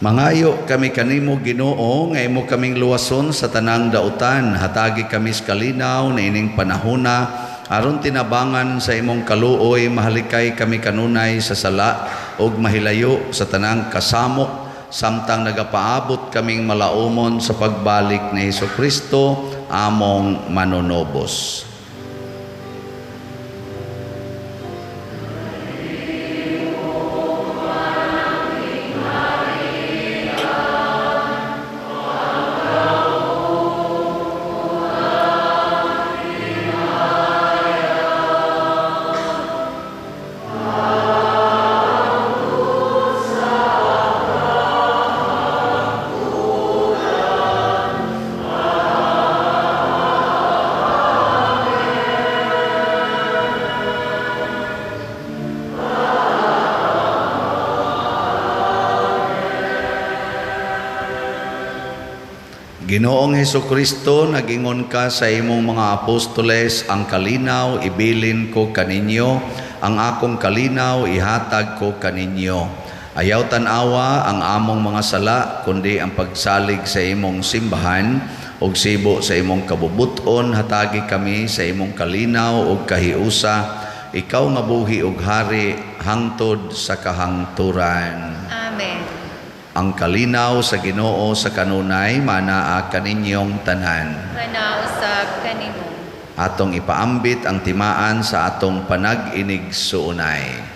Mangayo kami kanimo Ginoo nga imo kaming luwason sa tanang dautan, hatagi kami sa kalinaw na ining panahona aron tinabangan sa imong kaluoy, mahalikay kami kanunay sa sala ug mahilayo sa tanang kasamok samtang nagapaabot kaming malaumon sa pagbalik ni Hesukristo among manunobos. Ginoong Hesukristo, nagingon ka sa imong mga apostoles, ang kalinaw ibilin ko kaninyo, ang akong kalinaw ihatag ko kaninyo. Ayaw tanawa ang among mga sala, kundi ang pagsalig sa imong simbahan, ug sibo sa imong kabubuton, hatagi kami sa imong kalinaw ug kahiusa, ikaw nga buhi ug hari hangtod sa kahangturan. Amen. Ang kalinaw sa Ginoo sa kanunay manaa kaninyong tanan. Kanausap kanimo. Atong ipaambit ang timaan sa atong panag-inig suunay.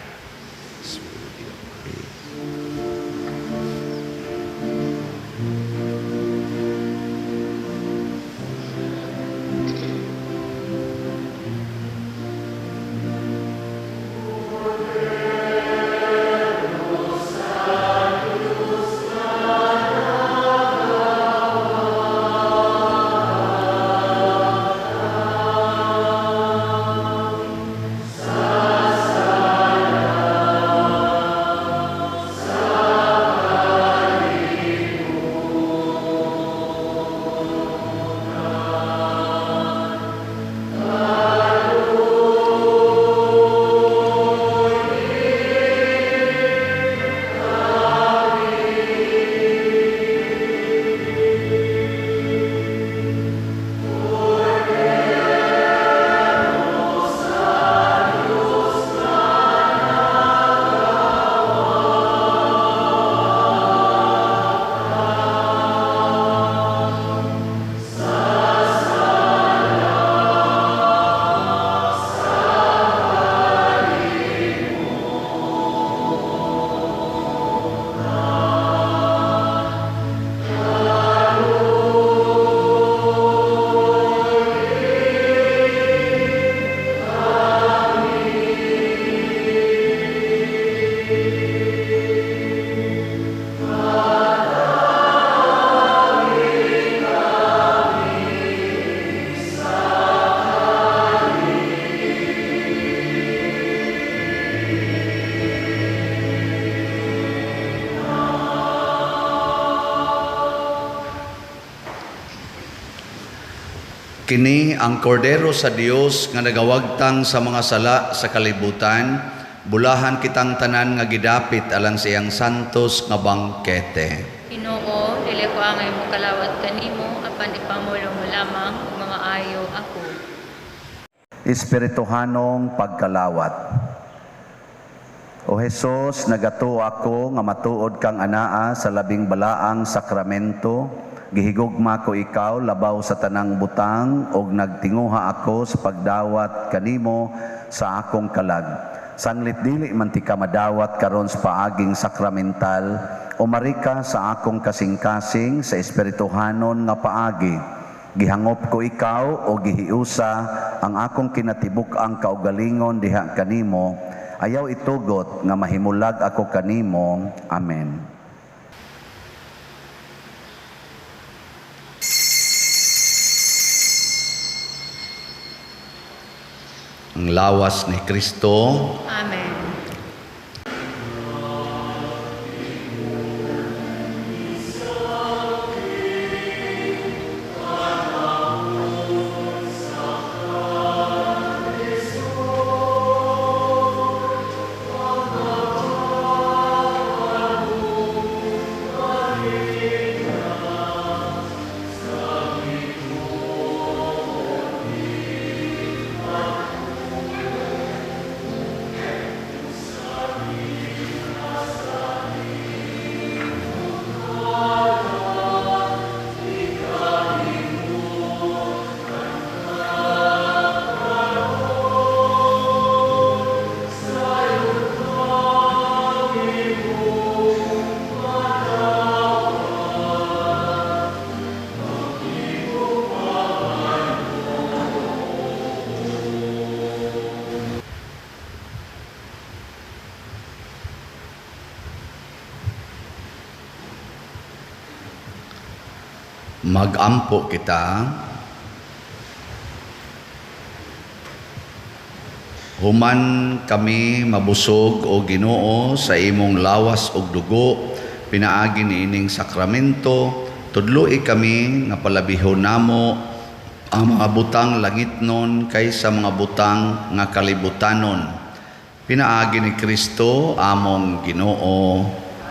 Kini ang kordero sa Dios nga nagawagtang sa mga sala sa kalibutan, bulahan kitang tanan nga gidapit alang sa iyang santos nga bangkete. Ginoo, dili ko angay mo kalawat kanimo, apan ipamulo mo lamang ug mga ayo ako. Espirituhanong pagkalawat. O Jesus, nagato ako nga matuod kang anaa sa labing balaang sakramento, gihigugma ko ikaw labaw sa tanang butang ug nagtinguha ako sa pagdawat kanimo sa akong kalag. Sanglit dili man ti ka madawat karon sa paaging sakramental, umari ka sa akong kasing-kasing sa espirituhanon nga paagi. Gihangop ko ikaw o gihiusa ang akong kinatibuk-ang kaugalingon diha kanimo. Ayaw itugot nga mahimulag ako kanimo. Amen. Ang lawas ni Kristo. Amen. Magampo kita. Human kami mabusog o Ginoo sa imong lawas ug dugo, pinaagi ni ining sakramento, tudloi kami nga palabihon namo ang mga butang langitnon kaysa mga butang nga kalibutanon. Pinaagi ni Kristo among Ginoo.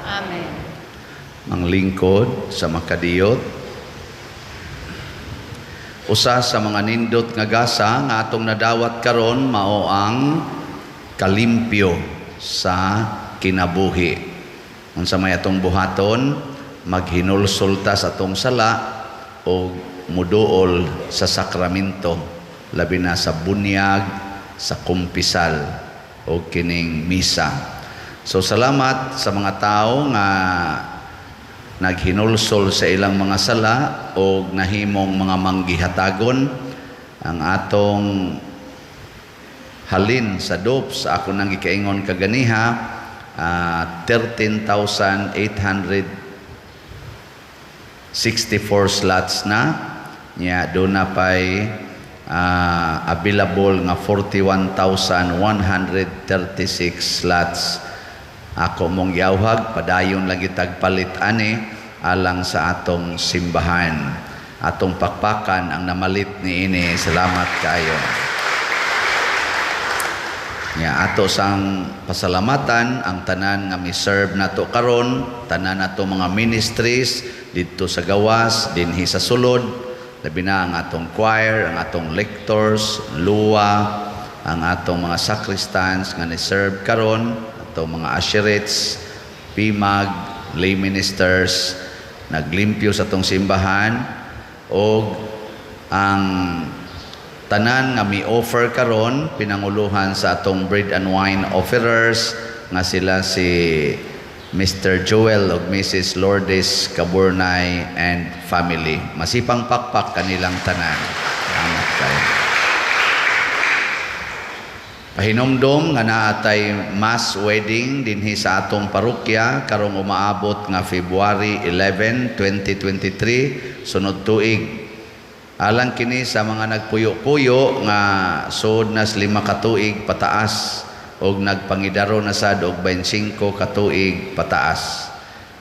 Amen. Ang lingkod sa makadiyot. Usa sa mga nindot nga gasa nga atong nadawat karon mao ang kalimpyo sa kinabuhi. Unsa may atong buhaton, maghinulsulta sa atong sala o muduol sa sakramento, labi na sa bunyag, sa kumpisal o kining misa. So salamat sa mga tao nga naghinulsol sa ilang mga sala o nahimong mga manggihatagon. Ang atong halin sa DOPS, ako nang gikaingon kaganiha, 13,864 slots na. Nya doon na pa'y available nga 41,136 slots. Ako mong giawhag, padayon lagi tagpalit ani alang sa atong simbahan. Atong pakpakan ang namalit ni ini. Salamat kayo. Ato sang pasalamatan ang tanan nga mi-serve nato karon, tanan nato mga ministries dito sa gawas, dinhi sa sulod, labi na ang atong choir, ang atong lectors, luwa, ang atong mga sacristans nga ni-serve karon, atong mga usherates, PIMAG, lay ministers, naglimpyo sa atong simbahan, o ang tanan nga mi-offer karon pinanguluhan sa atong bread and wine offerers nga sila si Mr. Joel ug Mrs. Lourdes Caburnay and family. Masipang pakpak kanilang tanan. Salamat kayo. Pahinomdom nga naatay mass wedding dinhi sa atong parokya karong umaabot nga February 11, 2023 sunod tuig. Alang kini sa mga nagpuyo-puyo nga sud nas 5 ka tuig pataas og nagpangidaro na sad og 25 ka tuig pataas.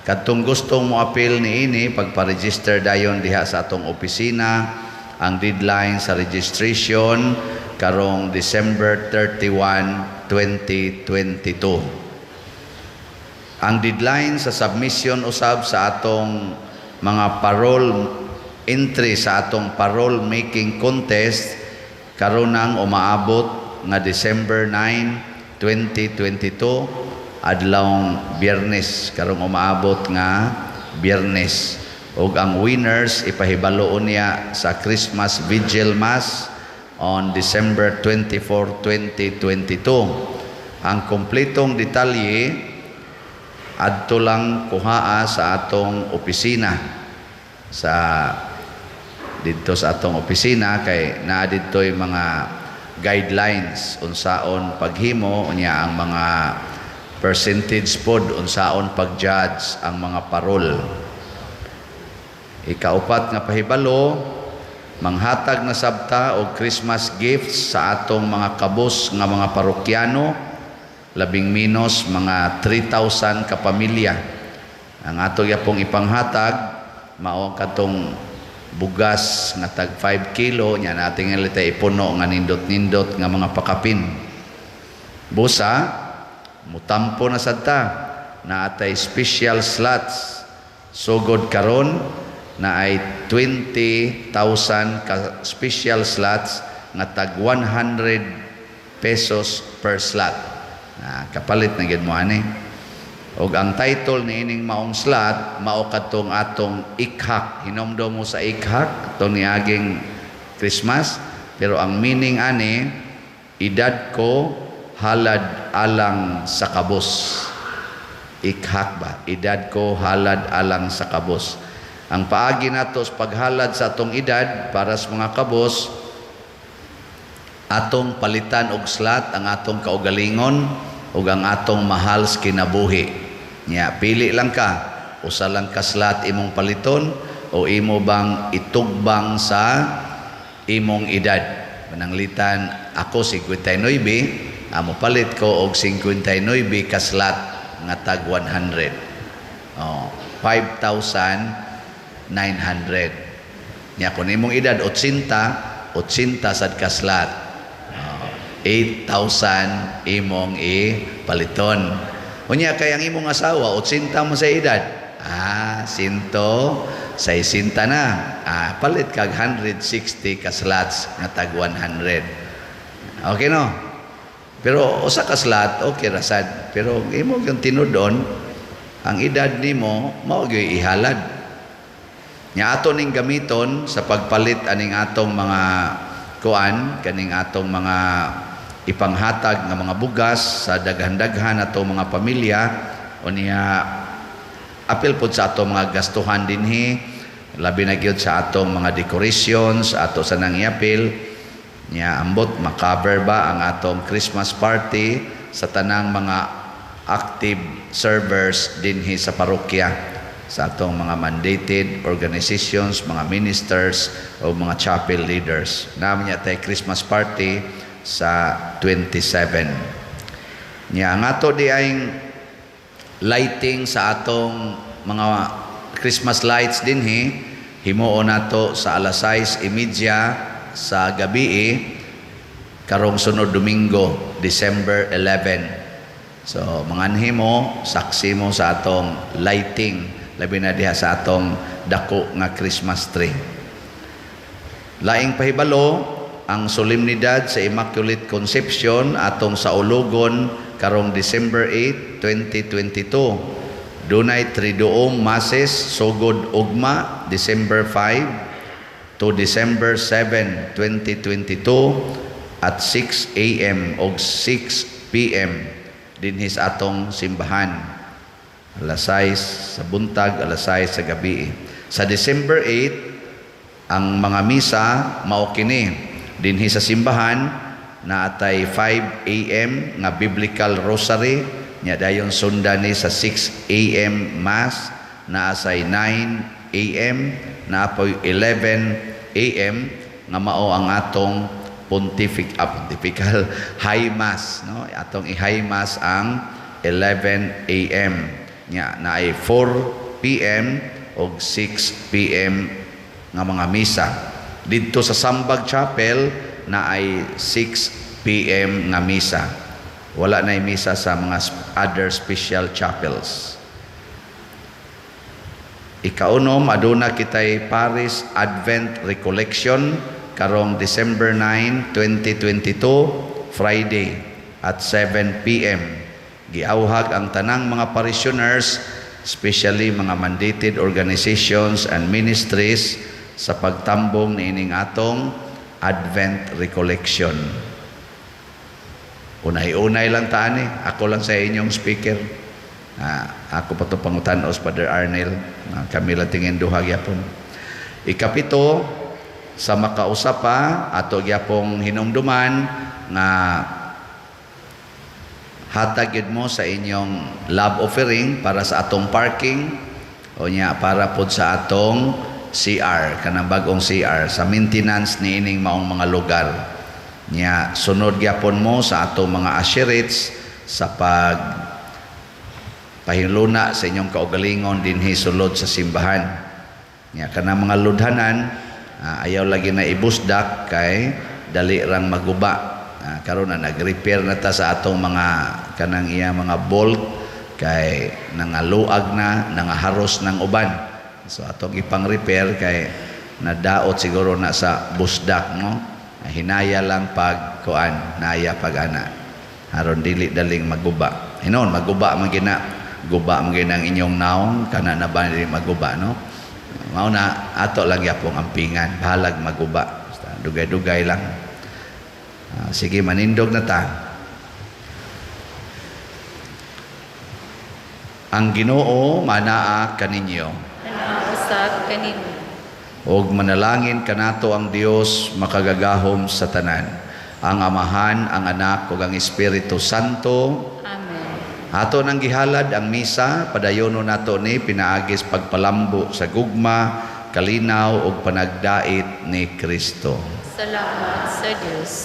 Kadtong gustong mo apil niini pagpa-register dayon diha sa atong opisina ang deadline sa registration karong December 31, 2022. Ang deadline sa submission usab sa atong mga parole entry sa atong parole making contest karon nang umaabot nga December 9, 2022 adlawng Biyernes, karong umaabot nga Biyernes. Ug ang winners ipahibaloon niya sa Christmas Vigil Mass on December 24, 2022. Ang kompletong detalye adto lang kuhaa sa atong opisina dito sa atong opisina kay naa dito'y mga guidelines unsaon paghimo unya ang mga percentage pod unsaon pag-judge ang mga parol. Ikaupat nga pahibalo, manghatag na sabta og Christmas gifts sa atong mga kabos nga mga parokyano, labing minos mga 3,000 ka pamilya. Ang ato yapong ipanghatag mao katong bugas nga tag 5 kilo nya nating ilitay ipuno nga nindot-nindot nga mga pakapin. Busa mutampo na sadta na atay special slots sugod karon na ay 20,000 ka special slots nga tag 100 pesos per slot. Kapalit na gid mo ani. Og ang title ni ining maong slot mao kadtong atong ikhak. Hinomdom mo sa ikhak tong niaging Christmas, pero ang meaning ani edad ko halad alang sa kabos. Ikhak ba? Edad ko halad alang sa kabos. Ang paagi nato sa paghalad sa atong edad para sa mga kabos, atong palitan og slot ang atong kaugalingon ug ang atong mahal sa kinabuhi. Nya pili lang ka, usa lang ka slot imong paliton o imo bang itugbang sa imong edad. Mananglitan ako 59, amo palit ko og 59 ka slot nga tag 100. 5,900. Nya kung imong edad 80 sad ka slot. 8,000 imong ipaliton. Unya kay ang imong asawa 80 mo sa edad. 160 na. Palit kag 160 ka slots nga tag 100. Okay no? Pero usa ka slot okay ra sad. Pero imo yung tinudon ang edad nimo mao gyud ihalad. Nya ato ning gamiton sa pagpalit aning atong mga kaning atong mga ipanghatag ng mga bugas sa daghan-daghan atong mga pamilya o niya apil po sa atong mga gastuhan dinhi labi na gyud sa atong mga decorations ato sa nang iapil niya ambot makaber ba ang atong Christmas party sa tanang mga active servers dinhi sa parokya sa atong mga mandated organizations, mga ministers o mga chapel leaders. Namin niya tayo Christmas party sa 27. Nya nga to di ay lighting sa atong mga Christmas lights dinhi himuon nato sa alas 6:30 sa gabi karong sunod Domingo, December 11. So manganhi mo, saksi mo sa atong lighting labi na diha sa atong dako nga Christmas tree. Laing pahibalo ang solemnidad sa Immaculate Conception atong sa Ulugon karong December 8, 2022. Dunay triduong masses sugod ugma December 5 to December 7, 2022 at 6 a.m. o 6 p.m. dinhi sa atong simbahan. Alas 6 sa buntag, alas 6 sa gabi. Sa December 8, ang mga misa mao kini dinhi sa simbahan na atay 5 a.m. nga biblical rosary nya dayon sundan ni sa 6 a.m. mass na asay 9 a.m. na apoy 11 a.m. nga mao ang atong pontifical high mass no atong i-high mass ang 11 a.m. nya na ay 4 p.m. og 6 p.m. nga mga misa. Dito sa Sambag Chapel na ay 6 p.m. nga misa. Wala na misa sa mga other special chapels. Ikaunom, aduna kitay Paris Advent Recollection karong December 9, 2022, Friday at 7 p.m. Giauhag ang tanang mga parishioners, especially mga mandated organizations and ministries sa pagtambong niining atong Advent Recollection. Unay-unay lang taan ako lang sa inyong speaker. Ako pa ito pangutanos, Father Arnel. Kami lang tingin duha gyapon. Ikapito, sa makausap pa, ato gyapong hinumduman nga hatag yun mo sa inyong love offering para sa atong parking o niya para po sa atong CR, kanang bagong CR, sa maintenance ni ining maong mga lugar. Niya, sunod gyapon mo sa atong mga asherates sa pahiluna sa inyong kaugalingon dinhi sulod sa simbahan. Nya kana mga ludhanan ayaw lagi na ibusdak kay dali rang maguba. Karon na nag-repair na ta sa atong mga kanang iya mga bolt kay nangaluag na, nangaharos ng uban. So atong ipang-repair kay nadaot siguro na sa busdak, no? Hinaya lang pag kuan, naya pag ana. Aron dili daling maguba. Hinon maguba man gina. Guba mga ng inyong naong kana na ba rin maguba, no? Mao na ato lang yapong ampingan, bahalag maguba. Basta dugay-dugay lang. Sige, manindog na ta. Ang Ginoo manaa kaninyo. Nanausab kanimo. Og manalangin kanato ang Dios makagagahom sa tanan. Ang Amahan, ang Anak ug ang Espiritu Santo. Ato nang gihalad ang misa, padayono nato ni pinaagis pagpalambo sa gugma, kalinaw ug panagdait ni Kristo. Salamat sa Dios.